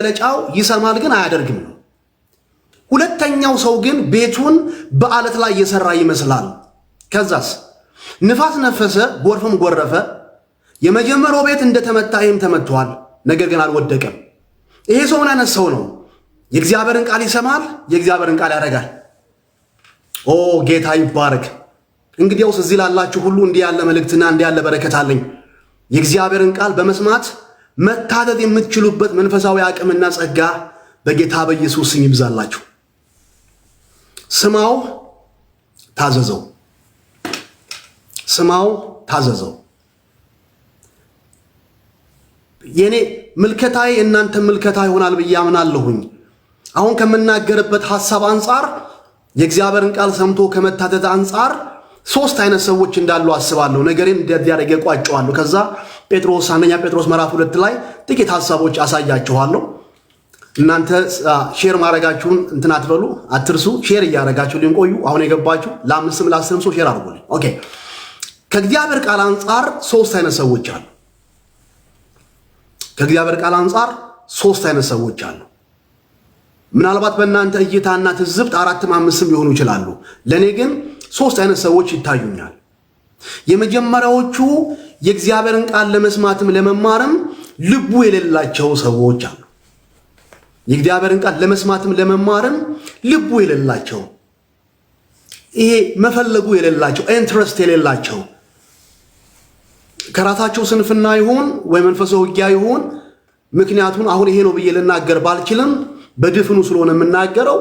ለጫው ይሰማል ግን አያደርግም ነው። ሁለተኛው ሰው ግን ቤቱን በአለት ላይ እየሰራ ይመስላል። ከዛስ ንፋስ ነፈሰ፣ ጎርፍም ጎረፈ። የመጀመሪያው ቤት እንደተመታ ይህም ተመቷል፣ ነገር ግን አልወደቀም። ይሄ ሰው ምን አይነት ሰው ነው? የእግዚአብሔርን ቃል ይሰማል፣ የእግዚአብሔርን ቃል ያደርጋል። ኦ ጌታ ይባረክ። እንግዲያውስ እዚህ ላላችሁ ሁሉ እንዲህ ያለ መልእክትና እንዲህ ያለ በረከት አለኝ። የእግዚአብሔርን ቃል በመስማት መታደድ የምትችሉበት መንፈሳዊ አቅምና ጸጋ በጌታ በኢየሱስ ስም ይብዛላችሁ። ስማው፣ ታዘዘው። ስማው፣ ታዘዘው። የኔ ምልከታዬ እናንተ ምልከታ ይሆናል ብዬ አምናለሁኝ። አሁን ከምናገርበት ሐሳብ አንፃር የእግዚአብሔርን ቃል ሰምቶ ከመታደድ አንፃር ሶስት አይነት ሰዎች እንዳሉ አስባለሁ። ነገሬን እንደዚያደርገ ቋጨዋለሁ። ከዛ አንደኛ ጴጥሮስ ምዕራፍ 2 ላይ ጥቂት ሐሳቦች አሳያችኋለሁ። እናንተ ሼር ማድረጋችሁን እንትን አትበሉ፣ አትርሱ። ሼር እያደረጋችሁ ሊንቆዩ አሁን የገባችሁ ለአምስትም ለአስርም ሰው ሼር አድርጉልኝ። ኦኬ። ከእግዚአብሔር ቃል አንፃር ሶስት አይነት ሰዎች አሉ። ከእግዚአብሔር ቃል አንፃር ሶስት አይነት ሰዎች አሉ። ምናልባት በእናንተ እይታና ትዝብት አራትም አምስትም ሊሆኑ ይችላሉ። ለኔ ግን ሶስት አይነት ሰዎች ይታዩኛል። የመጀመሪያዎቹ የእግዚአብሔርን ቃል ለመስማትም ለመማርም ልቡ የሌላቸው ሰዎች አሉ። የእግዚአብሔርን ቃል ለመስማትም ለመማርም ልቡ የሌላቸው፣ ይሄ መፈለጉ የሌላቸው፣ ኢንትረስት የሌላቸው፣ ከራሳቸው ስንፍና ይሆን ወይ መንፈሳዊ ውጊያ ይሆን፣ ምክንያቱም አሁን ይሄ ነው ብዬ ልናገር ባልችልም በድፍኑ ስለሆነ የምናገረው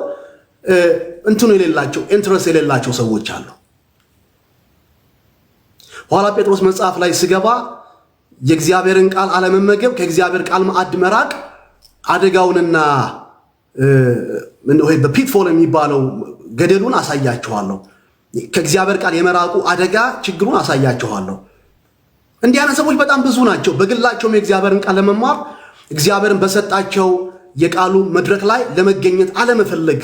እንትኑ የሌላቸው፣ ኢንትረስት የሌላቸው ሰዎች አሉ። ኋላ ጴጥሮስ መጽሐፍ ላይ ስገባ የእግዚአብሔርን ቃል አለመመገብ፣ ከእግዚአብሔር ቃል ማዕድ መራቅ አደጋውንና በፒትፎል የሚባለው ገደሉን አሳያችኋለሁ። ከእግዚአብሔር ቃል የመራቁ አደጋ ችግሩን አሳያችኋለሁ። እንዲህ አይነት ሰዎች በጣም ብዙ ናቸው። በግላቸውም የእግዚአብሔርን ቃል ለመማር እግዚአብሔርን በሰጣቸው የቃሉ መድረክ ላይ ለመገኘት አለመፈለግ።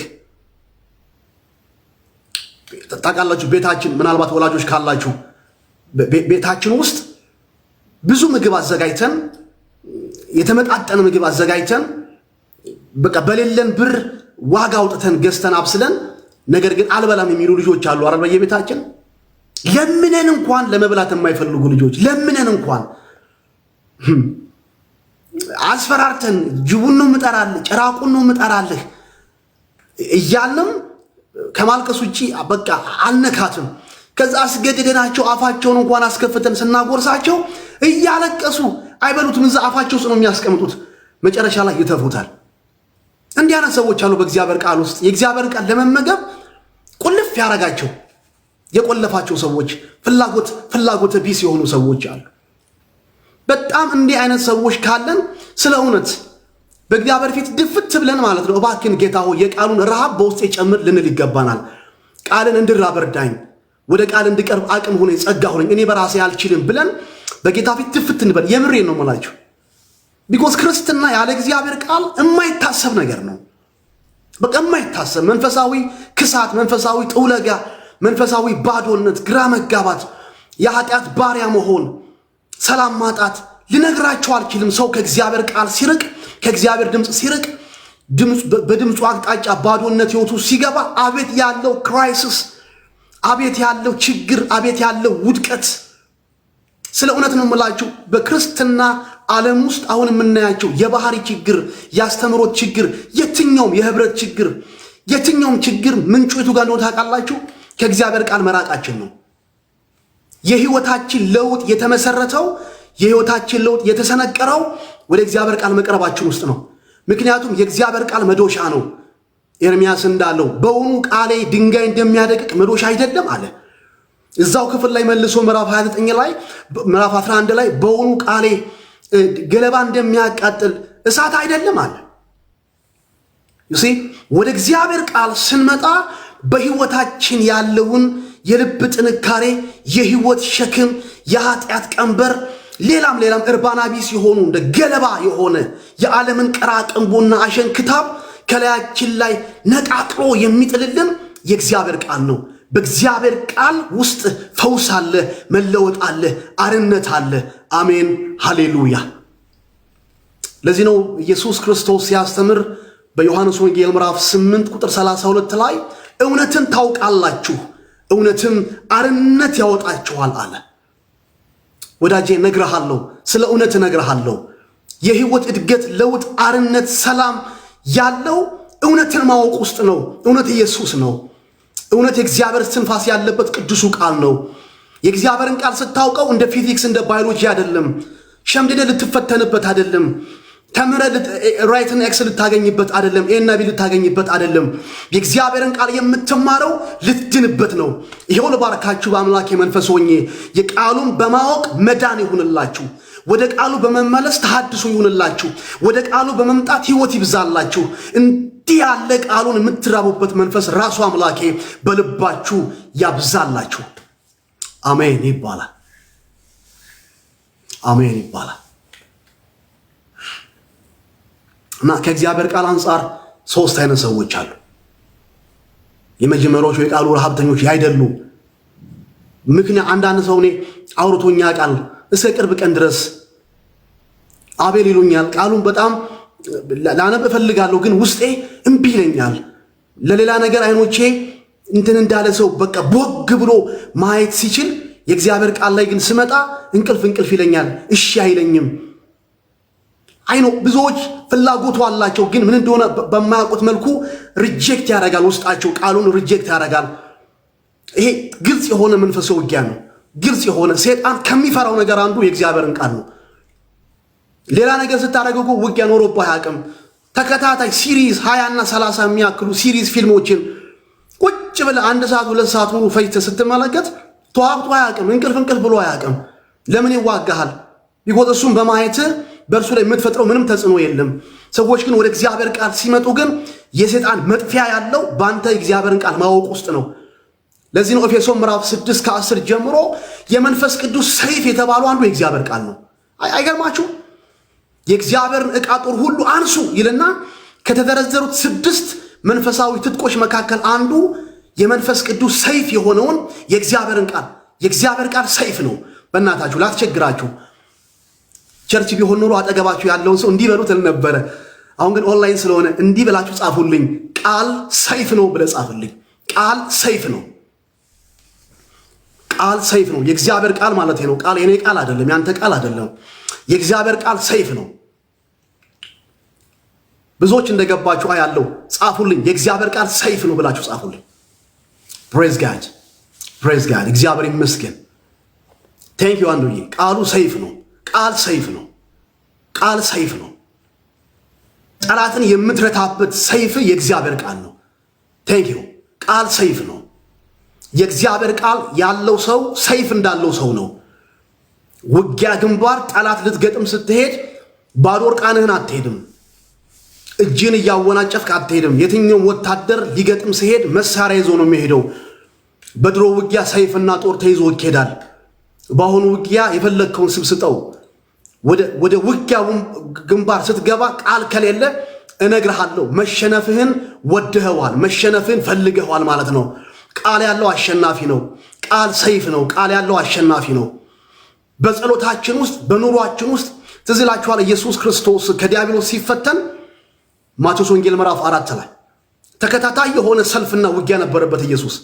ታውቃላችሁ፣ ቤታችን ምናልባት ወላጆች ካላችሁ ቤታችን ውስጥ ብዙ ምግብ አዘጋጅተን የተመጣጠነ ምግብ አዘጋጅተን በቃ በሌለን ብር ዋጋ አውጥተን ገዝተን አብስለን፣ ነገር ግን አልበላም የሚሉ ልጆች አሉ አይደል? በየቤታችን ለምነን እንኳን ለመብላት የማይፈልጉ ልጆች፣ ለምነን እንኳን አስፈራርተን ጅቡን ነው ምጠራልህ፣ ጭራቁን ነው ምጠራልህ እያልንም ከማልቀስ ውጪ በቃ አልነካትም። ከዛ አስገድደናቸው አፋቸውን እንኳን አስከፍተን ስናጎርሳቸው እያለቀሱ አይበሉትም። እዛ አፋቸው ውስጥ ነው የሚያስቀምጡት። መጨረሻ ላይ ይተፉታል። እንዲህ አይነት ሰዎች አሉ በእግዚአብሔር ቃል ውስጥ። የእግዚአብሔር ቃል ለመመገብ ቁልፍ ያረጋቸው የቆለፋቸው ሰዎች፣ ፍላጎት ቢስ የሆኑ ሰዎች አሉ። በጣም እንዲህ አይነት ሰዎች ካለን ስለ እውነት በእግዚአብሔር ፊት ድፍት ብለን ማለት ነው፣ እባክን ጌታ ሆይ የቃሉን ረሃብ በውስጤ ጨምር ልንል ይገባናል። ቃልን እንድራብ እርዳኝ፣ ወደ ቃል እንድቀርብ አቅም ሆነኝ፣ ጸጋ ሆነኝ፣ እኔ በራሴ አልችልም ብለን በጌታ ፊት ድፍት እንበል። የምሬን ነው የምላችሁ። ቢኮዝ ክርስትና ያለ እግዚአብሔር ቃል የማይታሰብ ነገር ነው። በቃ የማይታሰብ መንፈሳዊ ክሳት፣ መንፈሳዊ ጥውለጋ፣ መንፈሳዊ ባዶነት፣ ግራ መጋባት፣ የኃጢአት ባሪያ መሆን፣ ሰላም ማጣት ልነግራችሁ አልችልም። ሰው ከእግዚአብሔር ቃል ሲርቅ፣ ከእግዚአብሔር ድምፅ ሲርቅ፣ በድምፁ አቅጣጫ ባዶነት ህይወቱ ሲገባ አቤት ያለው ክራይሲስ፣ አቤት ያለው ችግር፣ አቤት ያለው ውድቀት። ስለ እውነት ነው የምላችሁ። በክርስትና ዓለም ውስጥ አሁን የምናያቸው የባህሪ ችግር፣ የአስተምሮት ችግር፣ የትኛውም የህብረት ችግር፣ የትኛውም ችግር ምንጩ የቱ ጋር እንደሆነ ታውቃላችሁ? ከእግዚአብሔር ቃል መራቃችን ነው። የህይወታችን ለውጥ የተመሰረተው፣ የህይወታችን ለውጥ የተሰነቀረው ወደ እግዚአብሔር ቃል መቅረባችን ውስጥ ነው። ምክንያቱም የእግዚአብሔር ቃል መዶሻ ነው። ኤርምያስ እንዳለው በውኑ ቃሌ ድንጋይ እንደሚያደቅቅ መዶሻ አይደለም አለ። እዛው ክፍል ላይ መልሶ ምዕራፍ 29 ላይ ምዕራፍ 11 ላይ በውኑ ቃሌ ገለባ እንደሚያቃጥል እሳት አይደለም አለ። ወደ እግዚአብሔር ቃል ስንመጣ በህይወታችን ያለውን የልብ ጥንካሬ፣ የህይወት ሸክም፣ የኃጢአት ቀንበር፣ ሌላም እርባና ቢስ የሆኑ እንደ ገለባ የሆነ የዓለምን ቀራቅንቦና አሸን ክታብ ከላያችን ላይ ነቃቅሎ የሚጥልልን የእግዚአብሔር ቃል ነው። በእግዚአብሔር ቃል ውስጥ ፈውስ አለ፣ መለወጥ አለ፣ አርነት አለ። አሜን ሃሌሉያ። ለዚህ ነው ኢየሱስ ክርስቶስ ሲያስተምር በዮሐንስ ወንጌል ምዕራፍ 8 ቁጥር 32 ላይ እውነትን ታውቃላችሁ እውነትም አርነት ያወጣችኋል አለ። ወዳጄ ነግረሃለሁ፣ ስለ እውነት ነግረሃለሁ። የህይወት እድገት፣ ለውጥ፣ አርነት፣ ሰላም ያለው እውነትን ማወቅ ውስጥ ነው። እውነት ኢየሱስ ነው። እውነት የእግዚአብሔር ትንፋስ ያለበት ቅዱሱ ቃል ነው። የእግዚአብሔርን ቃል ስታውቀው እንደ ፊዚክስ እንደ ባዮሎጂ አይደለም። ሸምድደ ልትፈተንበት አይደለም። ተምረ ራይትን ኤክስ ልታገኝበት አይደለም። ኤና ቢ ልታገኝበት አይደለም። የእግዚአብሔርን ቃል የምትማረው ልትድንበት ነው። ይሄው ልባርካችሁ በአምላኬ መንፈስ ሆኜ የቃሉን በማወቅ መዳን ይሁንላችሁ። ወደ ቃሉ በመመለስ ተሐድሶ ይሁንላችሁ። ወደ ቃሉ በመምጣት ህይወት ይብዛላችሁ። እንዲህ ያለ ቃሉን የምትራቡበት መንፈስ ራሱ አምላኬ በልባችሁ ያብዛላችሁ። አሜን ይባላል። አሜን ይባላል። እና ከእግዚአብሔር ቃል አንጻር ሶስት አይነት ሰዎች አሉ። የመጀመሪያዎቹ የቃሉ ረሃብተኞች ያይደሉ። ምክንያት አንዳንድ ሰው እኔ አውርቶኛ ቃል እስከ ቅርብ ቀን ድረስ አቤል ይሉኛል። ቃሉን በጣም ላነብ እፈልጋለሁ፣ ግን ውስጤ እምቢ ይለኛል። ለሌላ ነገር አይኖቼ እንትን እንዳለ ሰው በቃ ቦግ ብሎ ማየት ሲችል የእግዚአብሔር ቃል ላይ ግን ስመጣ እንቅልፍ ይለኛል። እሺ አይለኝም። አይኖ ብዙዎች ፍላጎቱ አላቸው፣ ግን ምን እንደሆነ በማያውቁት መልኩ ሪጀክት ያደርጋል። ውስጣቸው ቃሉን ሪጀክት ያደርጋል። ይሄ ግልጽ የሆነ መንፈሳዊ ውጊያ ነው። ግልጽ የሆነ ሰይጣን ከሚፈራው ነገር አንዱ የእግዚአብሔርን ቃል ነው። ሌላ ነገር ስታደርገው ውጊያ ኖሮብህ አያውቅም። ተከታታይ ሲሪዝ 20 እና 30 የሚያክሉ ሲሪዝ ፊልሞችን ቁጭ ብለህ 1 ሰዓት 2 ሰዓት ሙሉ ፈጅተህ ስትመለከት ተዋብቶ አያውቅም። እንቅልፍ ብሎ አያውቅም። ለምን ይዋጋሃል? ቢጎት እሱም በማየት በእርሱ ላይ የምትፈጥረው ምንም ተጽዕኖ የለም። ሰዎች ግን ወደ እግዚአብሔር ቃል ሲመጡ ግን የሰይጣን መጥፊያ ያለው በአንተ እግዚአብሔርን ቃል ማወቅ ውስጥ ነው። ለዚህ ነው ኤፌሶን ምዕራፍ 6 ከ10 ጀምሮ የመንፈስ ቅዱስ ሰይፍ የተባለው አንዱ የእግዚአብሔር ቃል ነው። አይገርማችሁ? የእግዚአብሔርን ዕቃ ጦር ሁሉ አንሱ ይልና ከተዘረዘሩት 6 መንፈሳዊ ትጥቆች መካከል አንዱ የመንፈስ ቅዱስ ሰይፍ የሆነውን የእግዚአብሔር ቃል ሰይፍ ነው። በእናታችሁ ላትቸግራችሁ። ቸርች ቢሆን ኖሮ አጠገባችሁ ያለውን ሰው እንዲህ በሉት ነበረ። አሁን ግን ኦንላይን ስለሆነ እንዲህ ብላችሁ ጻፉልኝ። ቃል ሰይፍ ነው ብለህ ጻፉልኝ። ቃል ሰይፍ ነው። ቃል ሰይፍ ነው። የእግዚአብሔር ቃል ማለት ነው። ቃል የኔ ቃል አይደለም፣ ያንተ ቃል አይደለም። የእግዚአብሔር ቃል ሰይፍ ነው። ብዙዎች እንደገባችሁ አያለው። ጻፉልኝ። የእግዚአብሔር ቃል ሰይፍ ነው ብላችሁ ጻፉልኝ። ፕሬዝ ጋድ። እግዚአብሔር ይመስገን። ቴንክ ዩ አንዱዬ። ቃሉ ሰይፍ ነው። ቃል ሰይፍ ነው። ቃል ሰይፍ ነው። ጠላትን የምትረታበት ሰይፍ የእግዚአብሔር ቃል ነው። ቴንክ ዩ። ቃል ሰይፍ ነው። የእግዚአብሔር ቃል ያለው ሰው ሰይፍ እንዳለው ሰው ነው። ውጊያ ግንባር ጠላት ልትገጥም ስትሄድ ባዶ ዕርቃንህን አትሄድም። እጅን እያወናጨፍክ አትሄድም። የትኛውም ወታደር ሊገጥም ሲሄድ መሳሪያ ይዞ ነው የሚሄደው። በድሮ ውጊያ ሰይፍና ጦር ተይዞ ይኬዳል። በአሁኑ ውጊያ የፈለግከውን ስም ስጠው። ወደ ውጊያው ግንባር ስትገባ ቃል ከሌለ እነግርሃለሁ፣ መሸነፍህን ወድኸዋል፣ መሸነፍህን ፈልገዋል ማለት ነው። ቃል ያለው አሸናፊ ነው። ቃል ሰይፍ ነው። ቃል ያለው አሸናፊ ነው። በጸሎታችን ውስጥ በኑሯችን ውስጥ ትዝ ይላችኋል ኢየሱስ ክርስቶስ ከዲያብሎስ ሲፈተን ማቴዎስ ወንጌል ምዕራፍ 4 ላይ ተከታታይ የሆነ ሰልፍና ውጊያ ነበረበት። ኢየሱስ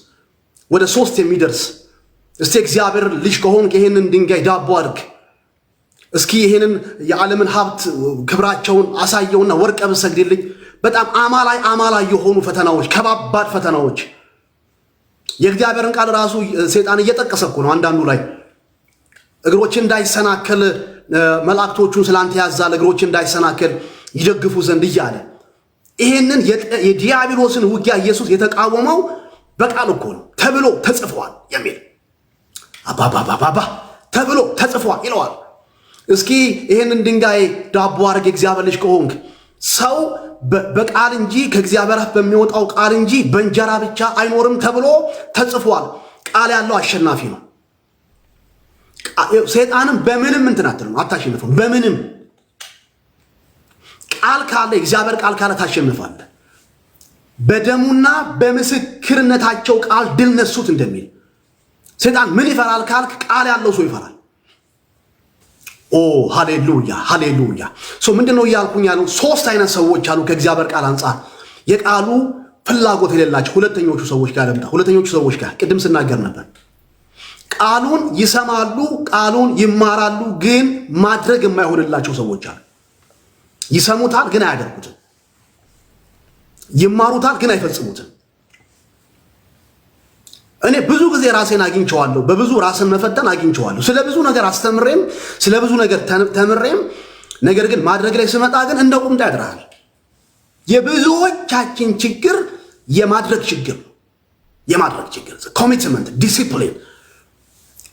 ወደ 3 የሚደርስ እስቲ እግዚአብሔር ልጅ ከሆንክ ይሄንን ድንጋይ ዳቦ አድርግ፣ እስኪ ይሄንን የዓለምን ሀብት ክብራቸውን አሳየውና ወርቀ ብሰግድልኝ። በጣም አማላይ የሆኑ ፈተናዎች፣ ከባባድ ፈተናዎች። የእግዚአብሔርን ቃል ራሱ ሰይጣን እየጠቀሰ እኮ ነው። አንዳንዱ ላይ እግሮች እንዳይሰናከል መላእክቶቹን ስላንተ ያዛል፣ እግሮች እንዳይሰናከል ይደግፉ ዘንድ እያለ ይሄንን የዲያብሎስን ውጊያ ኢየሱስ የተቃወመው በቃል እኮ ነው። ተብሎ ተጽፏል የሚል አባባባባ ተብሎ ተጽፏል ይለዋል። እስኪ ይሄንን ድንጋይ ዳቦ አድርግ የእግዚአብሔር ልጅ ከሆንክ። ሰው በቃል እንጂ ከእግዚአብሔር አፍ በሚወጣው ቃል እንጂ በእንጀራ ብቻ አይኖርም ተብሎ ተጽፏል። ቃል ያለው አሸናፊ ነው። ሰይጣንም በምንም እንትን አታሸንፈውም። በምንም ቃል ካለ እግዚአብሔር ቃል ካለ ታሸንፋለህ። በደሙና በምስክርነታቸው ቃል ድል ነሱት እንደሚል ሰይጣን ምን ይፈራል ካልክ ቃል ያለው ሰው ይፈራል። ኦ ሃሌሉያ ሃሌሉያ። ምንድነው እያልኩኝ ያለው? ሶስት አይነት ሰዎች አሉ ከእግዚአብሔር ቃል አንጻር የቃሉ ፍላጎት የሌላቸው። ሁለተኞቹ ሰዎች ጋር ለምጣ። ሁለተኞቹ ሰዎች ጋር ቅድም ስናገር ነበር። ቃሉን ይሰማሉ፣ ቃሉን ይማራሉ፣ ግን ማድረግ የማይሆንላቸው ሰዎች አሉ። ይሰሙታል ግን አያደርጉትም። ይማሩታል ግን አይፈጽሙትም። እኔ ብዙ ጊዜ ራሴን አግኝቼዋለሁ። በብዙ ራስን መፈተን አግኝቼዋለሁ። ስለ ብዙ ነገር አስተምሬም ስለ ብዙ ነገር ተምሬም፣ ነገር ግን ማድረግ ላይ ስመጣ ግን እንደ ቁምጣ ያድራል። የብዙዎቻችን ችግር የማድረግ ችግር ነው። የማድረግ ችግር ኮሚትመንት፣ ዲሲፕሊን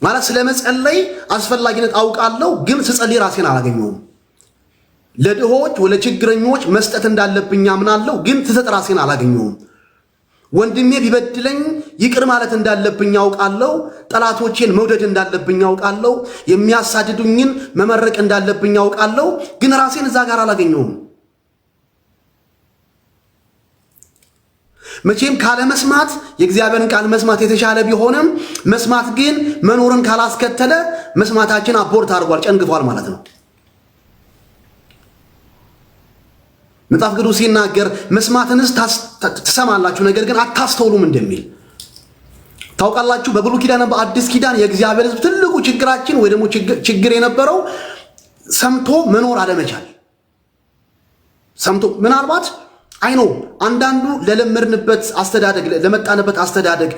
ማለት ስለ መጸለይ አስፈላጊነት አውቃለሁ፣ ግን ስጸልይ ራሴን አላገኘውም። ለድሆች ለችግረኞች መስጠት እንዳለብኝ አምናለሁ፣ ግን ትሰጥ ራሴን አላገኘውም። ወንድሜ ቢበድለኝ ይቅር ማለት እንዳለብኝ አውቃለሁ። ጠላቶቼን መውደድ እንዳለብኝ አውቃለሁ። የሚያሳድዱኝን መመረቅ እንዳለብኝ አውቃለሁ፣ ግን ራሴን እዛ ጋር አላገኘውም። መቼም ካለ መስማት የእግዚአብሔርን ቃል መስማት የተሻለ ቢሆንም መስማት ግን መኖርን ካላስከተለ መስማታችን አቦርት አድርጓል፣ ጨንግፏል ማለት ነው። መጽሐፍ ቅዱስ ሲናገር መስማትንስ ትሰማላችሁ ነገር ግን አታስተውሉም እንደሚል ታውቃላችሁ። በብሉይ ኪዳን በአዲስ ኪዳን የእግዚአብሔር ሕዝብ ትልቁ ችግራችን ወይ ደግሞ ችግር የነበረው ሰምቶ መኖር አለመቻል። ሰምቶ ምናልባት አይኖ አንዳንዱ ለለመድንበት አስተዳደግ ለመጣንበት አስተዳደግ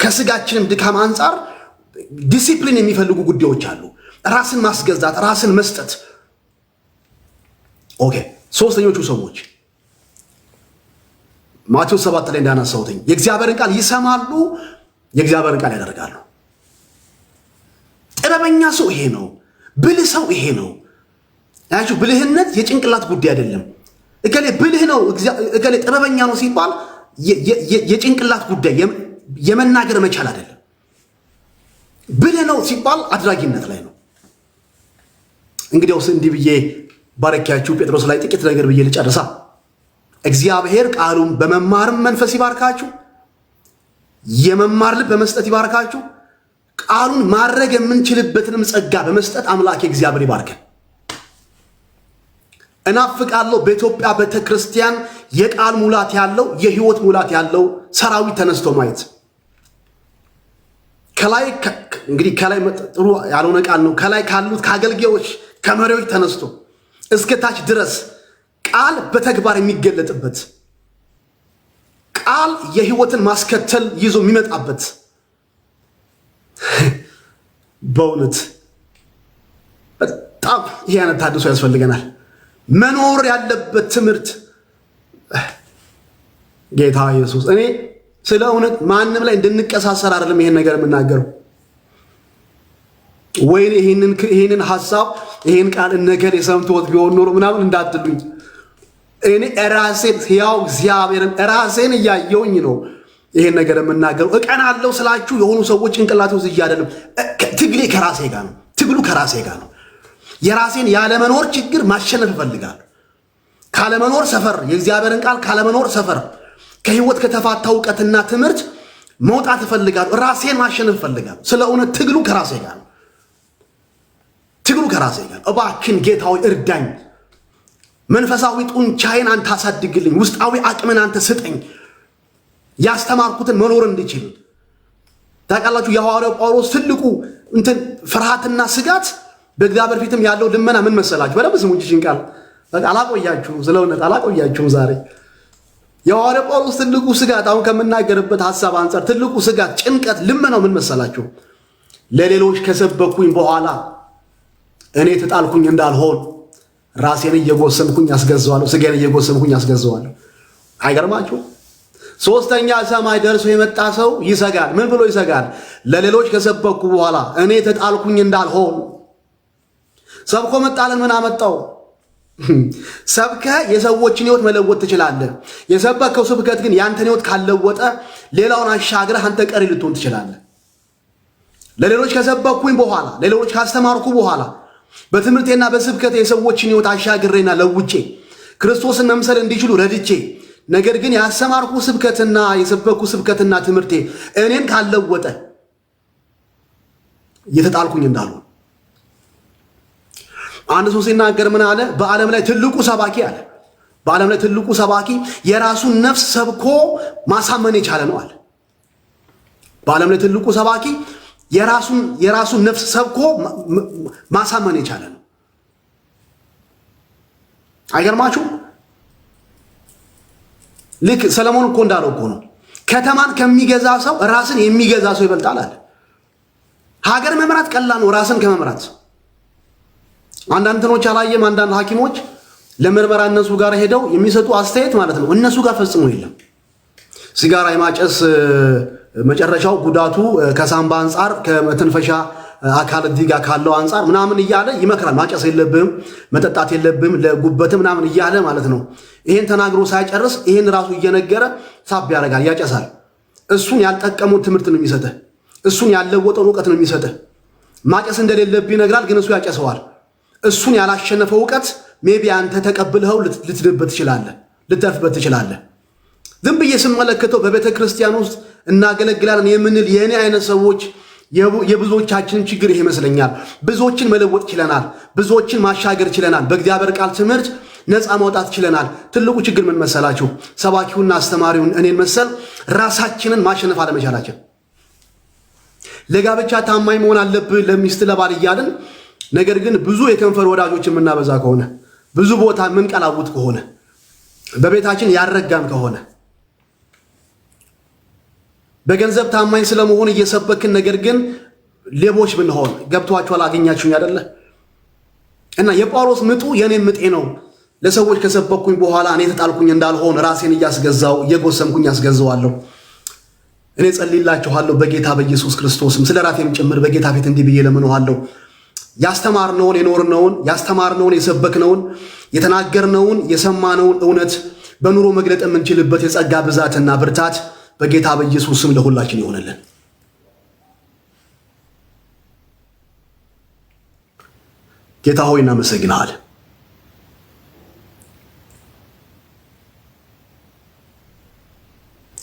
ከስጋችንም ድካም አንጻር ዲሲፕሊን የሚፈልጉ ጉዳዮች አሉ። ራስን ማስገዛት፣ ራስን መስጠት። ኦኬ ሶስተኞቹ ሰዎች ማቴዎስ 7 ላይ እንዳነሳሁትኝ የእግዚአብሔርን ቃል ይሰማሉ፣ የእግዚአብሔርን ቃል ያደርጋሉ። ጥበበኛ ሰው ይሄ ነው። ብልህ ሰው ይሄ ነው። ያችሁ ብልህነት የጭንቅላት ጉዳይ አይደለም። እከሌ ብልህ ነው፣ እከሌ ጥበበኛ ነው ሲባል የጭንቅላት ጉዳይ የመናገር መቻል አይደለም። ብልህ ነው ሲባል አድራጊነት ላይ ነው። እንግዲያውስ እንዲህ ብዬ ባረኪያችሁ ጴጥሮስ ላይ ጥቂት ነገር ብዬ ልጨርሳ። እግዚአብሔር ቃሉን በመማርም መንፈስ ይባርካችሁ፣ የመማር ልብ በመስጠት ይባርካችሁ። ቃሉን ማድረግ የምንችልበትንም ጸጋ በመስጠት አምላክ እግዚአብሔር ይባርከን። እናፍቃለሁ በኢትዮጵያ ቤተክርስቲያን የቃል ሙላት ያለው የህይወት ሙላት ያለው ሰራዊት ተነስቶ ማየት። ከላይ እንግዲህ ከላይ ጥሩ ያልሆነ ቃል ነው። ከላይ ካሉት ከአገልጋዮች ከመሪዎች ተነስቶ እስከ ታች ድረስ ቃል በተግባር የሚገለጥበት ቃል የህይወትን ማስከተል ይዞ የሚመጣበት በእውነት በጣም ይሄ አይነት ታድሶ ያስፈልገናል። መኖር ያለበት ትምህርት ጌታ ኢየሱስ። እኔ ስለ እውነት ማንም ላይ እንድንቀሳሰር አይደለም ይሄን ነገር የምናገረው። ወይ ይሄንን ሐሳብ ይሄን ቃል ነገር የሰምቶት ቢሆን ኖሮ ምናምን እንዳትሉኝ። እኔ ራሴን ያው እግዚአብሔርን ራሴን እያየውኝ ነው ይሄን ነገር የምናገረው። እቀናለሁ ስላችሁ የሆኑ ሰዎች ጭንቅላቱ እዚህ አይደለም። ትግሌ ከራሴ ጋር ነው። ትግሉ ከራሴ ጋር ነው። የራሴን ያለመኖር ችግር ማሸነፍ እፈልጋለሁ። ካለመኖር ሰፈር የእግዚአብሔርን ቃል ካለመኖር ሰፈር ከህይወት ከተፋታ እውቀትና ትምህርት መውጣት እፈልጋለሁ። ራሴን ማሸነፍ እፈልጋለሁ። ስለ እውነት ትግሉ ከራሴ ጋር ነው። ትግሉ ከራሴ ጋር። እባክን ጌታዊ እርዳኝ። መንፈሳዊ ጡንቻዬን አንተ አሳድግልኝ። ውስጣዊ አቅምን አንተ ስጠኝ። ያስተማርኩትን መኖር እንድችል። ታውቃላችሁ የሐዋርያው ጳውሎስ ትልቁ ፍርሃትና ስጋት በእግዚአብሔር ፊትም ያለው ልመና ምን መሰላችሁ? በደንብ ስሙ እንጂ ቃል አላቆያችሁም። ስለ እውነት አላቆያችሁም። ዛሬ የሐዋርያው ጳውሎስ ትልቁ ስጋት አሁን ከምናገርበት ሐሳብ አንጻር ትልቁ ስጋት፣ ጭንቀት፣ ልመናው ምን መሰላችሁ? ለሌሎች ከሰበኩኝ በኋላ እኔ ተጣልኩኝ እንዳልሆን ራሴን እየጎሰምኩኝ አስገዛዋለሁ፣ ስጋዬን እየጎሰምኩኝ አስገዛዋለሁ። አይገርማችሁ? ሶስተኛ ሰማይ ደርሶ የመጣ ሰው ይሰጋል። ምን ብሎ ይሰጋል? ለሌሎች ከሰበኩ በኋላ እኔ ተጣልኩኝ እንዳልሆን። ሰብኮ መጣልን ምን አመጣው? ሰብከ የሰዎችን ህይወት መለወጥ ትችላለህ። የሰበከው ስብከት ግን ያንተን ህይወት ካልለወጠ ሌላውን አሻግረህ አንተ ቀሪ ልትሆን ትችላለህ። ለሌሎች ከሰበኩኝ በኋላ ለሌሎች ካስተማርኩ በኋላ በትምህርቴና በስብከቴ የሰዎችን ህይወት አሻግሬና ለውጬ ክርስቶስን መምሰል እንዲችሉ ረድቼ፣ ነገር ግን ያስተማርኩ ስብከትና የሰበኩ ስብከትና ትምህርቴ እኔን ካልለወጠ የተጣልኩኝ እንዳልሆን አንድ ሰው ሲናገር ምን አለ? በዓለም ላይ ትልቁ ሰባኪ አለ። በዓለም ላይ ትልቁ ሰባኪ የራሱን ነፍስ ሰብኮ ማሳመን የቻለ ነው አለ። በዓለም ላይ ትልቁ ሰባኪ የራሱን ነፍስ ሰብኮ ማሳመን የቻለ ነው። አይገርማችሁ? ልክ ሰለሞን እኮ እንዳለው እኮ ነው፣ ከተማን ከሚገዛ ሰው ራስን የሚገዛ ሰው ይበልጣል አለ። ሀገር መምራት ቀላል ነው ራስን ከመምራት። አንዳንድ እንትኖች አላየም? አንዳንድ ሐኪሞች ለምርመራ እነሱ ጋር ሄደው የሚሰጡ አስተያየት ማለት ነው እነሱ ጋር ፈጽሞ የለም። ሲጋራ የማጨስ መጨረሻው ጉዳቱ ከሳምባ አንጻር ከመተንፈሻ አካል ዲጋ ካለው አንጻር ምናምን እያለ ይመክራል። ማጨስ የለብህም መጠጣት የለብህም ለጉበት ምናምን እያለ ማለት ነው። ይሄን ተናግሮ ሳይጨርስ ይሄን ራሱ እየነገረ ሳብ ያደርጋል፣ ያጨሳል። እሱን ያልጠቀመውን ትምህርት ነው የሚሰጥህ። እሱን ያለወጠውን እውቀት ነው የሚሰጥህ። ማጨስ እንደሌለብህ ይነግራል፣ ግን እሱ ያጨሰዋል። እሱን ያላሸነፈው እውቀት ሜቢ አንተ ተቀብለኸው ልትድበት ትችላለህ፣ ልተርፍበት ትችላለህ። ዝም ብዬ ስመለከተው በቤተ ክርስቲያን ውስጥ እናገለግላለን የምንል የእኔ አይነት ሰዎች የብዙዎቻችንን ችግር ይሄ ይመስለኛል። ብዙዎችን መለወጥ ችለናል፣ ብዙዎችን ማሻገር ችለናል፣ በእግዚአብሔር ቃል ትምህርት ነፃ ማውጣት ችለናል። ትልቁ ችግር ምን መሰላችሁ? ሰባኪውና አስተማሪውን እኔን መሰል ራሳችንን ማሸነፍ አለመቻላችን። ለጋብቻ ታማኝ መሆን አለብህ ለሚስት ለባል እያልን ነገር ግን ብዙ የከንፈር ወዳጆች የምናበዛ ከሆነ ብዙ ቦታ የምንቀላውጥ ከሆነ በቤታችን ያረጋን ከሆነ በገንዘብ ታማኝ ስለመሆን እየሰበክን ነገር ግን ሌቦች ብንሆን ገብቷችኋል? አገኛችሁኝ አይደለ? እና የጳውሎስ ምጡ የኔ ምጤ ነው። ለሰዎች ከሰበኩኝ በኋላ እኔ ተጣልኩኝ እንዳልሆን ራሴን እያስገዛው እየጎሰምኩኝ ያስገዛዋለሁ። እኔ ጸልይላችኋለሁ በጌታ በኢየሱስ ክርስቶስም ስለ ራሴም ጭምር በጌታ ፊት እንዲህ ብዬ ለምንዋለሁ። ያስተማርነውን የኖርነውን ያስተማርነውን የሰበክነውን የተናገርነውን የሰማነውን እውነት በኑሮ መግለጥ የምንችልበት የጸጋ ብዛትና ብርታት በጌታ በኢየሱስ ስም ለሁላችን ይሆነልን። ጌታ ሆይ እናመሰግናለን።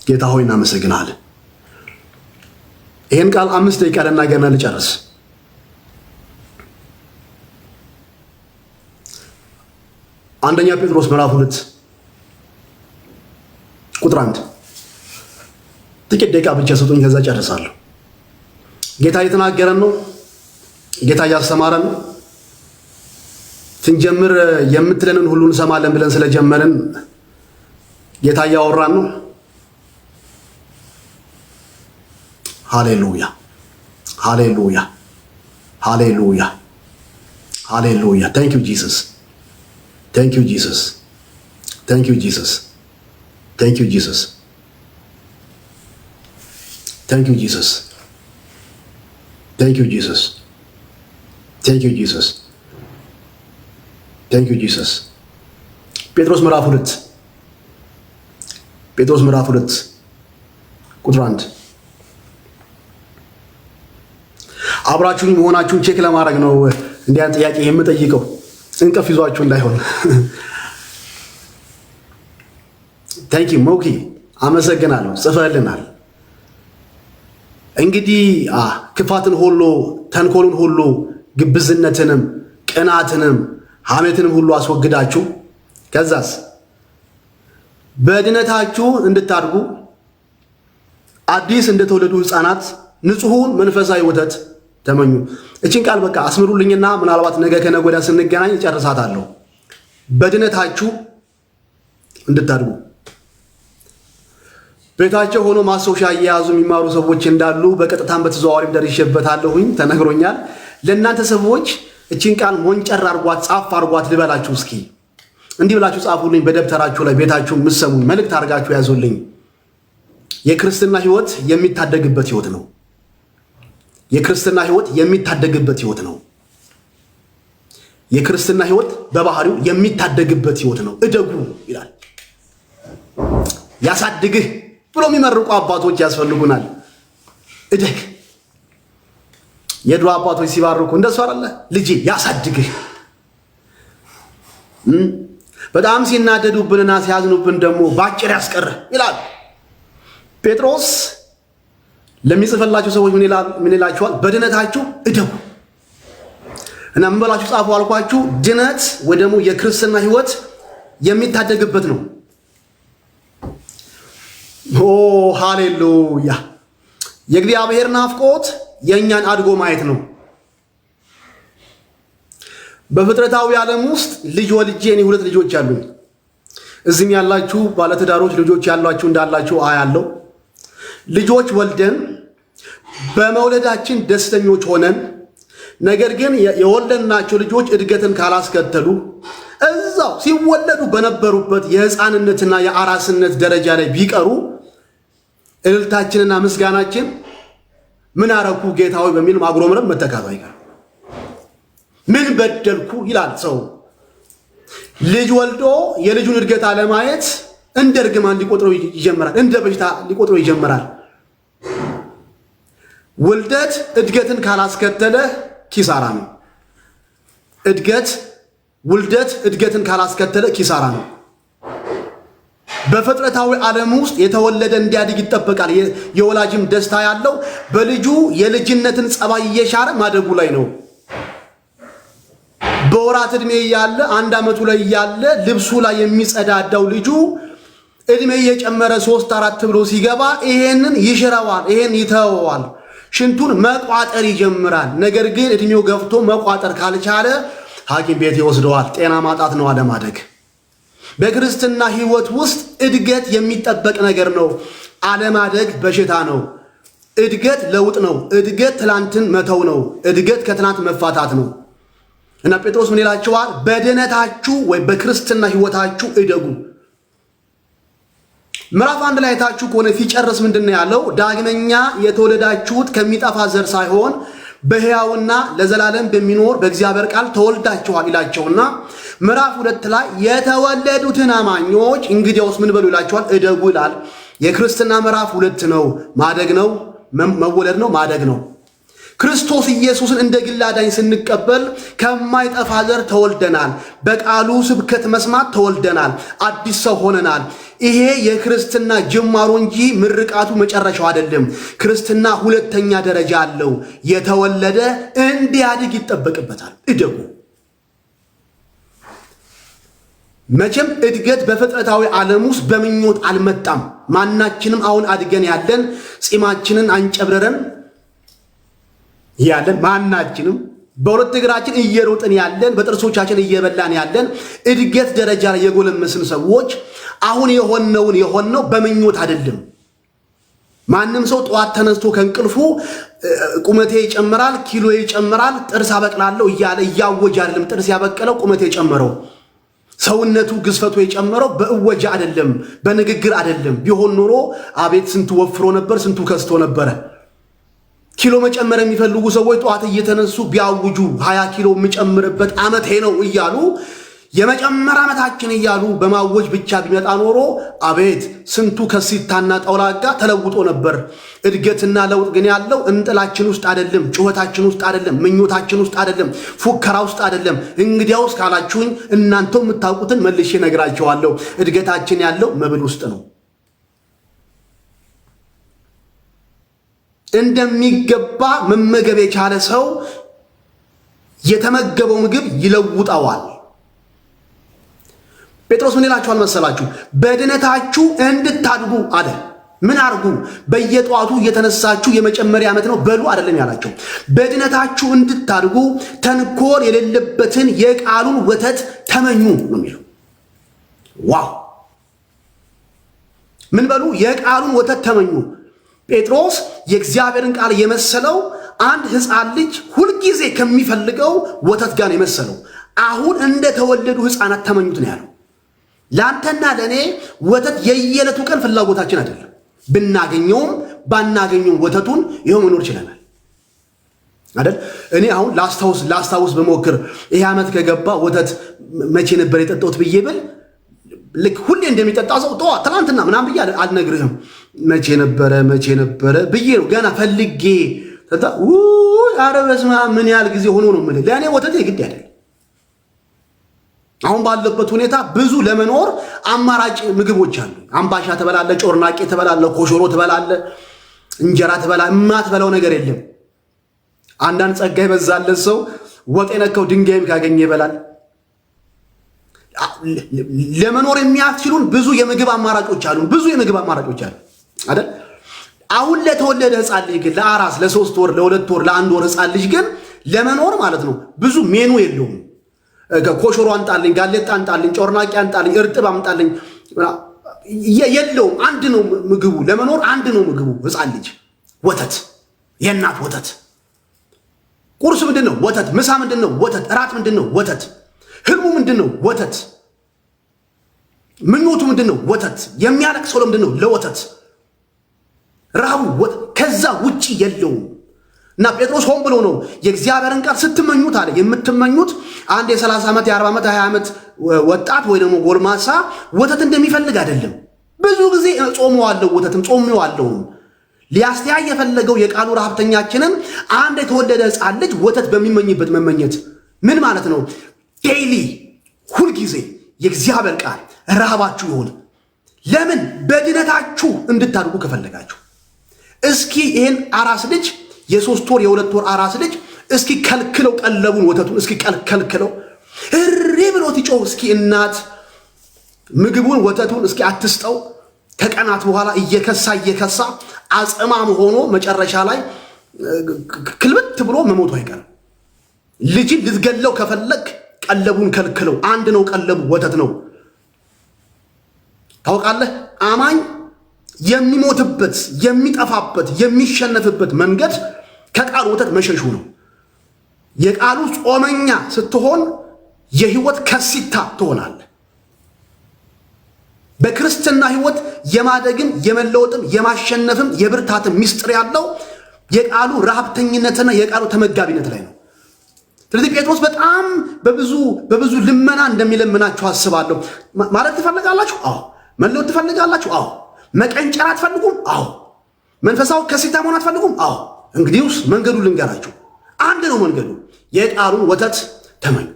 ጌታ ሆይ እናመሰግናለን። ይሄን ቃል 5 ደቂቃ ልናገርና ልጨርስ። አንደኛ ጴጥሮስ ምዕራፍ 2 ቁጥር 1 ጥቂት ደቂቃ ብቻ ስጡኝ፣ ከዛ ጨርሳለሁ። ጌታ እየተናገረን ነው። ጌታ እያስተማረን ነው። ስንጀምር የምትለንን ሁሉ እንሰማለን ብለን ስለጀመርን ጌታ እያወራን ነው። ሃሌሉያ ሃሌሉያ ሃሌሉያ ሃሌሉያ። ታንክ ዩ ጂሰስ ታንክ ዩ ጂሰስ ታንክ ዩ ጂሰስ ታንክ ዩ ጂሰስ ታንክ ዩ ጂሰስ ታንክ ዩ ጂሰስ ታንክ ዩ ጂሰስ ታንክ ዩ ጂሰስ። ጴጥሮስ ምዕራፍ 2 ቁጥር 1 አብራችሁኝ መሆናችሁን ቼክ ለማድረግ ነው እንዲያን ጥያቄ የምጠይቀው፣ እንቅፍ ይዟችሁ እንዳይሆን። ታንክ ዩ ሞኪ፣ አመሰግናለሁ። ጽፈህልናል። እንግዲህ ክፋትን ሁሉ ተንኮልን ሁሉ ግብዝነትንም ቅናትንም ሐሜትንም ሁሉ አስወግዳችሁ ከዛስ በድነታችሁ እንድታድጉ አዲስ እንደተወለዱ ሕፃናት ንጹሑን መንፈሳዊ ወተት ተመኙ። እችን ቃል በቃ አስምሩልኝና ምናልባት ነገ ከነገ ወዲያ ስንገናኝ እጨርሳታለሁ። በድነታችሁ እንድታድጉ ቤታቸው ሆኖ ማስታወሻ እየያዙ የሚማሩ ሰዎች እንዳሉ በቀጥታም በተዘዋዋሪም ደርሼበታለሁኝ፣ ተነግሮኛል። ለእናንተ ሰዎች እችን ቃል ሞንጨር አርጓት፣ ጻፍ አርጓት ልበላችሁ። እስኪ እንዲህ ብላችሁ ጻፉልኝ በደብተራችሁ ላይ፣ ቤታችሁ ምሰሙኝ፣ መልእክት አድርጋችሁ ያዙልኝ። የክርስትና ህይወት የሚታደግበት ህይወት ነው። የክርስትና ህይወት የሚታደግበት ህይወት ነው። የክርስትና ህይወት በባህሪው የሚታደግበት ህይወት ነው። እደጉ ይላል። ያሳድግህ ብሎ የሚመርቁ አባቶች ያስፈልጉናል። እደግ። የድሮ አባቶች ሲባርኩ እንደሱ አይደለ? ልጄ ያሳድግህ። በጣም ሲናደዱብንና ሲያዝኑብን ደግሞ ባጭር ያስቀርህ ይላል ጴጥሮስ። ለሚጽፈላችሁ ሰዎች ምን ይላችኋል? በድነታችሁ እደጉ። እና ምን ብላችሁ ጻፉ አልኳችሁ? ድነት ወይ ደግሞ የክርስትና ህይወት የሚታደግበት ነው። ኦ ሃሌሉያ! የእግዚአብሔር ናፍቆት የእኛን አድጎ ማየት ነው። በፍጥረታዊ ዓለም ውስጥ ልጅ ወልጄ እኔ 2 ልጆች አሉኝ። እዚህም ያላችሁ ባለትዳሮች ልጆች ያሏችሁ እንዳላችሁ አያለው። ልጆች ወልደን በመውለዳችን ደስተኞች ሆነን ነገር ግን የወለድናቸው ልጆች እድገትን ካላስከተሉ እዛው ሲወለዱ በነበሩበት የህፃንነትና የአራስነት ደረጃ ላይ ቢቀሩ እልልታችንና ምስጋናችን ምን አረኩ ጌታዊ በሚል ማጉረምረም መተካቱ አይቀርም። ምን በደልኩ ይላል ሰው። ልጅ ወልዶ የልጁን እድገት አለማየት እንደ እርግማን ሊቆጥረው ይጀምራል፣ እንደ በሽታ ሊቆጥረው ይጀምራል። ውልደት እድገትን ካላስከተለ ኪሳራ ነው። ውልደት እድገትን ካላስከተለ ኪሳራ ነው። በፍጥረታዊ ዓለም ውስጥ የተወለደ እንዲያድግ ይጠበቃል። የወላጅም ደስታ ያለው በልጁ የልጅነትን ጸባይ እየሻረ ማደጉ ላይ ነው። በወራት እድሜ ያለ 1 ዓመቱ ላይ ያለ ልብሱ ላይ የሚጸዳዳው ልጁ እድሜ እየጨመረ 3-4 ብሎ ሲገባ ይሄንን ይሽረዋል፣ ይሄን ይተወዋል። ሽንቱን መቋጠር ይጀምራል። ነገር ግን እድሜው ገፍቶ መቋጠር ካልቻለ ሐኪም ቤት ይወስደዋል። ጤና ማጣት ነው አለማደግ። በክርስትና ህይወት ውስጥ እድገት የሚጠበቅ ነገር ነው። አለማደግ በሽታ ነው። እድገት ለውጥ ነው። እድገት ትላንትን መተው ነው። እድገት ከትላንት መፋታት ነው። እና ጴጥሮስ ምን ይላችኋል? በድነታችሁ ወይ በክርስትና ህይወታችሁ እደጉ። ምዕራፍ 1 ላይ ታችሁ ከሆነ ሲጨርስ ምንድነው ያለው? ዳግመኛ የተወለዳችሁት ከሚጠፋ ዘር ሳይሆን በሕያውና ለዘላለም በሚኖር በእግዚአብሔር ቃል ተወልዳችኋል ይላቸውና ምዕራፍ 2 ላይ የተወለዱትን አማኞች እንግዲያውስ ምን በሉ ይላቸዋል? እደጉ ይላል። የክርስትና ምዕራፍ 2 ነው። ማደግ ነው፣ መወለድ ነው፣ ማደግ ነው። ክርስቶስ ኢየሱስን እንደ ግል አዳኝ ስንቀበል ከማይጠፋ ዘር ተወልደናል። በቃሉ ስብከት መስማት ተወልደናል። አዲስ ሰው ሆነናል። ይሄ የክርስትና ጅማሮ እንጂ ምርቃቱ መጨረሻው አይደለም። ክርስትና 2ኛ ደረጃ አለው። የተወለደ እንዲያድግ ይጠበቅበታል። እደጉ። መቼም እድገት በፍጥረታዊ ዓለም ውስጥ በምኞት አልመጣም። ማናችንም አሁን አድገን ያለን ጺማችንን አንጨብረረን ያለን ማናችንም በሁለት እግራችን እየሮጥን ያለን በጥርሶቻችን እየበላን ያለን እድገት ደረጃ ላይ የጎለመስን ሰዎች አሁን የሆነው በምኞት አይደለም። ማንም ሰው ጠዋት ተነስቶ ከእንቅልፉ ቁመቴ ይጨምራል፣ ኪሎ ይጨምራል፣ ጥርስ አበቅላለሁ እያለ እያወጀ አይደለም። ጥርስ ያበቀለው ቁመቴ የጨመረው ሰውነቱ ግዝፈቱ የጨመረው በእወጃ አይደለም፣ በንግግር አይደለም። ቢሆን ኖሮ አቤት ስንቱ ወፍሮ ነበር፣ ስንቱ ከስቶ ነበረ። ኪሎ መጨመር የሚፈልጉ ሰዎች ጠዋት እየተነሱ ቢያውጁ 20 ኪሎ የምጨምርበት ዓመቴ ነው እያሉ የመጨመር ዓመታችን እያሉ በማወጅ ብቻ ቢመጣ ኖሮ አቤት ስንቱ ከሲታና ጠውላጋ ተለውጦ ነበር። እድገትና ለውጥ ግን ያለው እንጥላችን ውስጥ አይደለም፣ ጩኸታችን ውስጥ አይደለም፣ ምኞታችን ውስጥ አይደለም፣ ፉከራ ውስጥ አይደለም። እንግዲያውስ ካላችሁኝ እናንተው የምታውቁትን መልሼ ነግራቸዋለሁ። እድገታችን ያለው መብል ውስጥ ነው። እንደሚገባ መመገብ የቻለ ሰው የተመገበው ምግብ ይለውጠዋል። ጴጥሮስ ምን ይላችኋል መሰላችሁ? በድነታችሁ እንድታድጉ አለ። ምን አርጉ? በየጧቱ እየተነሳችሁ የመጨመሪያ ዓመት ነው በሉ አይደለም ያላቸው። በድነታችሁ እንድታድጉ ተንኮል የሌለበትን የቃሉን ወተት ተመኙ ነው የሚለው። ዋው! ምን በሉ? የቃሉን ወተት ተመኙ። ጴጥሮስ የእግዚአብሔርን ቃል የመሰለው አንድ ሕፃን ልጅ ሁልጊዜ ከሚፈልገው ወተት ጋር የመሰለው አሁን እንደተወለዱ ሕፃናት ተመኙት ነው ያለው። ለአንተና ለእኔ ወተት የየዕለቱ ቀን ፍላጎታችን አይደለም። ብናገኘውም ባናገኘውም ወተቱን ይኸው መኖር ይችላል አይደል? እኔ አሁን ላስታውስ በሞክር ይሄ ዓመት ከገባ ወተት መቼ ነበር የጠጣሁት ብዬ ብል ልክ ሁሌ እንደሚጠጣ ሰው ጠዋት ትናንትና ምናምን ብዬ አልነግርህም። መቼ ነበረ ብዬ ነው ገና ፈልጌ ተታ ኧረ በስመ አብ ምን ያህል ጊዜ ሆኖ ነው የምልህ። ለእኔ ወተት የግድ አይደለም። አሁን ባለበት ሁኔታ ብዙ ለመኖር አማራጭ ምግቦች አሉ። አምባሻ ትበላለ፣ ጮርናቄ ትበላለ፣ ኮሾሮ ትበላለ፣ እንጀራ ትበላ፣ የማትበላው ነገር የለም። አንዳንድ ጸጋ ይበዛለት ሰው ወጥ የነካው ድንጋይም ካገኘ ይበላል። ለመኖር የሚያስችሉን ብዙ የምግብ አማራጮች አሉ። አይደል? አሁን ለተወለደ ሕፃን ልጅ ግን ለአራስ ለ3 ወር ለ2 ወር ለ1 ወር ሕፃን ልጅ ግን ለመኖር ማለት ነው ብዙ ሜኑ የለውም። ኮሾሮ አንጣልኝ፣ ጋሌጣ አንጣልኝ፣ ጮርናቄ አንጣልኝ፣ እርጥብ አምጣልኝ የለውም። አንድ ነው ምግቡ፣ ለመኖር አንድ ነው ምግቡ። ሕፃን ልጅ ወተት፣ የእናት ወተት። ቁርስ ምንድነው? ወተት። ምሳ ምንድነው? ወተት። እራት ምንድነው? ወተት። ህልሙ ምንድነው? ወተት። ምኞቱ ምንድነው? ወተት። የሚያለቅሰው ለምንድነው? ለወተት። ረሃቡ ከዛ ውጪ የለውም። እና ጴጥሮስ ሆን ብሎ ነው የእግዚአብሔርን ቃል ስትመኙት አለ። የምትመኙት አንድ የ30 ዓመት የ40 ዓመት 20 ዓመት ወጣት ወይ ደግሞ ጎልማሳ ወተት እንደሚፈልግ አይደለም። ብዙ ጊዜ ጾመዋለሁ፣ ወተትም ጾመዋለሁ ሊያስተያይ የፈለገው የቃሉ ረሃብተኛችንን አንድ የተወለደ ሕፃን ልጅ ወተት በሚመኝበት መመኘት ምን ማለት ነው? ዴይሊ ሁልጊዜ የእግዚአብሔር ቃል ረሃባችሁ ይሆን። ለምን? በድነታችሁ እንድታድጉ ከፈለጋችሁ። እስኪ ይህን አራስ ልጅ የ3 ወር የ2 ወር አራስ ልጅ እስኪ ከልክለው፣ ቀለቡን ወተቱን እስኪ ከልክለው፣ እሪ ብሎት ይጮህ እስኪ እናት ምግቡን ወተቱን እስኪ አትስጠው። ከቀናት በኋላ እየከሳ አጽማም ሆኖ መጨረሻ ላይ ክልብት ብሎ መሞቱ አይቀርም። ልጅን ልትገለው ከፈለግ ቀለቡን ከልክለው። አንድ ነው ቀለቡ፣ ወተት ነው። ታውቃለህ፣ አማኝ የሚሞትበት የሚጠፋበት የሚሸነፍበት መንገድ ከቃሉ ወተት መሸሹ ነው። የቃሉ ጾመኛ ስትሆን የህይወት ከሲታ ትሆናለህ። በክርስትና ህይወት የማደግም የመለወጥም የማሸነፍም የብርታትም ሚስጥር ያለው የቃሉ ረሃብተኝነትና የቃሉ ተመጋቢነት ላይ ነው። ስለዚህ ጴጥሮስ በጣም በብዙ ልመና እንደሚለምናችሁ አስባለሁ። ማለት ትፈልጋላችሁ? አዎ። መለወጥ ትፈልጋላችሁ? አዎ። መቀንጨር አትፈልጉም? አዎ። መንፈሳዊ ከሲታ መሆን አትፈልጉም? አዎ። እንግዲህስ መንገዱ ልንገራችሁ። አንድ ነው መንገዱ። የቃሉን ወተት ተመኙ።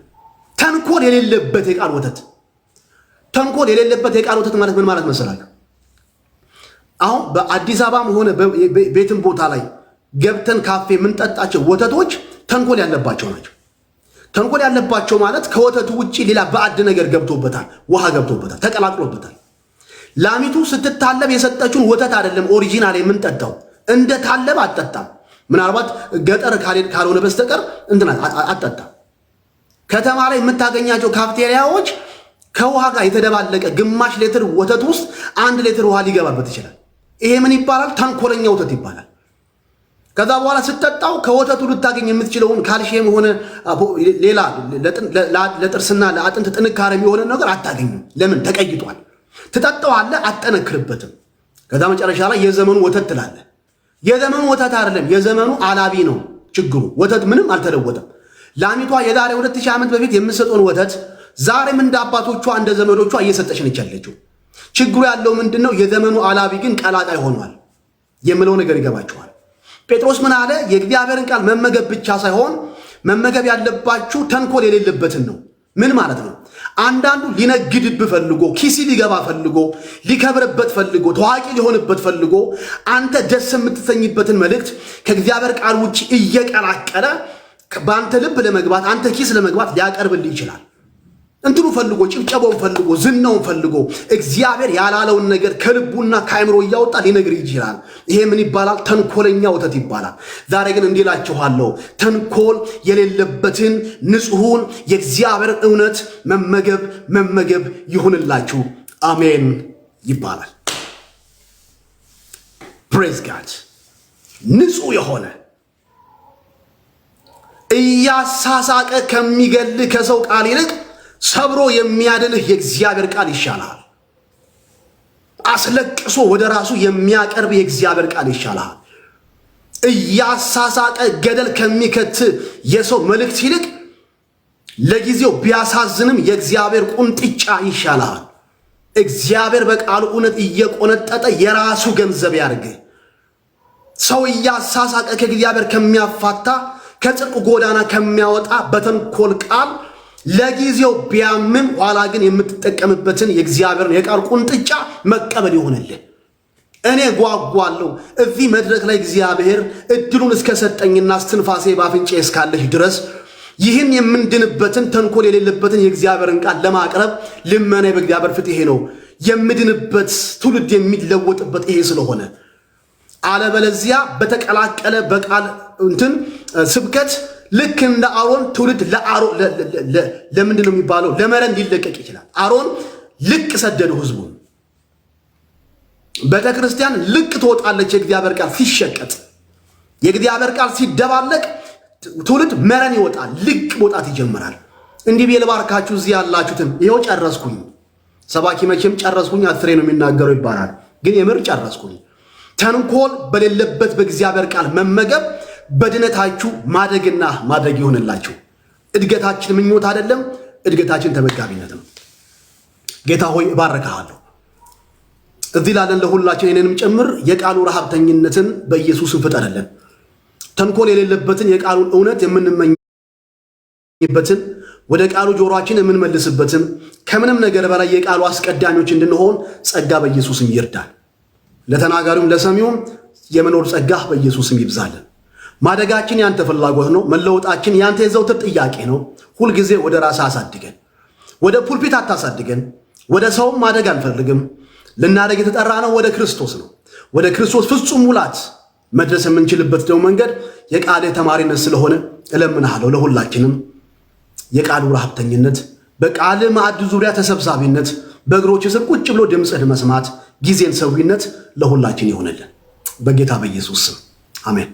ተንኮል የሌለበት የቃል ወተት። ተንኮል የሌለበት የቃል ወተት ማለት ምን ማለት መሰላችሁ? አሁን በአዲስ አበባም ሆነ ቤትም ቦታ ላይ ገብተን ካፌ የምንጠጣቸው ወተቶች ተንኮል ያለባቸው ናቸው። ተንኮል ያለባቸው ማለት ከወተቱ ውጪ ሌላ ባዕድ ነገር ገብቶበታል፣ ውሃ ገብቶበታል፣ ተቀላቅሎበታል። ላሚቱ ስትታለብ የሰጠችውን ወተት አይደለም ኦሪጂናል የምንጠጣው። እንደ ታለብ አትጠጣም። ምናልባት ገጠር ካልሆነ በስተቀር እንትና አትጠጣም። ከተማ ላይ የምታገኛቸው ካፍቴሪያዎች ከውሃ ጋር የተደባለቀ ግማሽ ሊትር ወተት ውስጥ 1 ሊትር ውሃ ሊገባበት ይችላል። ይሄ ምን ይባላል? ተንኮለኛ ወተት ይባላል። ከዛ በኋላ ስትጠጣው ከወተቱ ልታገኝ የምትችለውን ካልሲየም ሆነ ሌላ ለጥርስና ለአጥንት ጥንካሬ የሚሆነ ነገር አታገኝም። ለምን? ተቀይጧል። ትጠጣዋለህ፣ አትጠነክርበትም። ከዛ መጨረሻ ላይ የዘመኑ ወተት ትላለህ። የዘመኑ ወተት አይደለም፣ የዘመኑ አላቢ ነው ችግሩ። ወተት ምንም አልተለወጠም። ላሚቷ የዛሬ 2000 ዓመት በፊት የምትሰጠውን ወተት ዛሬም እንደ አባቶቿ እንደ ዘመዶቿ እየሰጠችን ያለችው። ችግሩ ያለው ምንድነው? የዘመኑ አላቢ ግን ቀላቃይ ሆኗል የምለው ነገር ይገባችኋል። ጴጥሮስ ምን አለ? የእግዚአብሔርን ቃል መመገብ ብቻ ሳይሆን መመገብ ያለባችሁ ተንኮል የሌለበትን ነው። ምን ማለት ነው? አንዳንዱ ሊነግድብህ ፈልጎ ኪሲ ሊገባ ፈልጎ ሊከብርበት ፈልጎ ታዋቂ ሊሆንበት ፈልጎ አንተ ደስ የምትሰኝበትን መልእክት ከእግዚአብሔር ቃል ውጪ እየቀላቀለ በአንተ ልብ ለመግባት አንተ ኪስ ለመግባት ሊያቀርብልህ ይችላል። እንትኑ ፈልጎ ጭብጨባውን ፈልጎ ዝናውን ፈልጎ እግዚአብሔር ያላለውን ነገር ከልቡና ከአእምሮ እያወጣ ሊነግር ይችላል። ይሄ ምን ይባላል? ተንኮለኛ ወተት ይባላል። ዛሬ ግን እንዲላችኋለሁ ተንኮል የሌለበትን ንጹሑን የእግዚአብሔር እውነት መመገብ ይሁንላችሁ። አሜን ይባላል። ፕሬዝ ጋድ። ንጹሕ የሆነ እያሳሳቀ ከሚገልህ ከሰው ቃል ይልቅ ሰብሮ የሚያድንህ የእግዚአብሔር ቃል ይሻላል። አስለቅሶ ወደ ራሱ የሚያቀርብ የእግዚአብሔር ቃል ይሻላል። እያሳሳቀ ገደል ከሚከት የሰው መልእክት ይልቅ ለጊዜው ቢያሳዝንም የእግዚአብሔር ቁንጥጫ ይሻላል። እግዚአብሔር በቃሉ እውነት እየቆነጠጠ የራሱ ገንዘብ ያርግህ። ሰው እያሳሳቀ ከእግዚአብሔር ከሚያፋታ ከጽድቅ ጎዳና ከሚያወጣ በተንኮል ቃል ለጊዜው ቢያምም ኋላ ግን የምትጠቀምበትን የእግዚአብሔርን የቃል ቁንጥጫ መቀበል ይሆንልህ። እኔ ጓጓለሁ እዚህ መድረክ ላይ እግዚአብሔር እድሉን እስከሰጠኝና እስትንፋሴ ባፍንጬ እስካለሽ ድረስ ይህን የምንድንበትን ተንኮል የሌለበትን የእግዚአብሔርን ቃል ለማቅረብ ልመና በእግዚአብሔር ፊት ይሄ ነው የምድንበት ትውልድ የሚለወጥበት ይሄ ስለሆነ አለበለዚያ በተቀላቀለ በቃል እንትን ስብከት ልክ እንደ አሮን ትውልድ ለምንድን ነው የሚባለው ለመረን ሊለቀቅ ይችላል። አሮን ልቅ ሰደዱ ህዝቡን። ቤተክርስቲያን ልቅ ትወጣለች። የእግዚአብሔር ቃል ሲሸቀጥ የእግዚአብሔር ቃል ሲደባለቅ ትውልድ መረን ይወጣል፣ ልቅ መውጣት ይጀምራል። እንዲህ ቤልባርካችሁ እዚህ ያላችሁትን ይሄው ጨረስኩኝ። ሰባኪ መቼም ጨረስኩኝ አትሬ ነው የሚናገረው ይባላል። ግን የምር ጨረስኩኝ። ተንኮል በሌለበት በእግዚአብሔር ቃል መመገብ በድነታችሁ ማደግና ማድረግ ይሆንላችሁ። እድገታችን ምኞት አይደለም፣ እድገታችን ተመጋቢነት ነው። ጌታ ሆይ እባርካለሁ። እዚህ ላለን ለሁላችን እኔንም ጨምር የቃሉ ረሃብተኝነትን በኢየሱስ ፍጠርልን። ተንኮል የሌለበትን የቃሉን እውነት የምንመኝበትን ወደ ቃሉ ጆሮአችን የምንመልስበትን ከምንም ነገር በላይ የቃሉ አስቀዳሚዎች እንድንሆን ጸጋ በኢየሱስም ይርዳል። ለተናጋሪውም ለሰሚውም የመኖር ጸጋ በኢየሱስም ይብዛልን። ማደጋችን ያንተ ፍላጎት ነው። መለወጣችን ያንተ የዘውትር ጥያቄ ነው። ሁልጊዜ ወደ ራስህ አሳድገን፣ ወደ ፑልፒት አታሳድገን። ወደ ሰውም ማደግ አንፈልግም። ልናደግ የተጠራ ነው ወደ ክርስቶስ ነው። ወደ ክርስቶስ ፍጹም ሙላት መድረስ የምንችልበት ደግሞ መንገድ የቃልህ ተማሪነት ስለሆነ እለምንሃለሁ። ለሁላችንም የቃሉ ረሃብተኝነት፣ በቃልህ ማዕድ ዙሪያ ተሰብሳቢነት፣ በእግሮች ስር ቁጭ ብሎ ድምፅህን መስማት፣ ጊዜን ሰዊነት ለሁላችን ይሆንልን በጌታ በኢየሱስ ስም አሜን።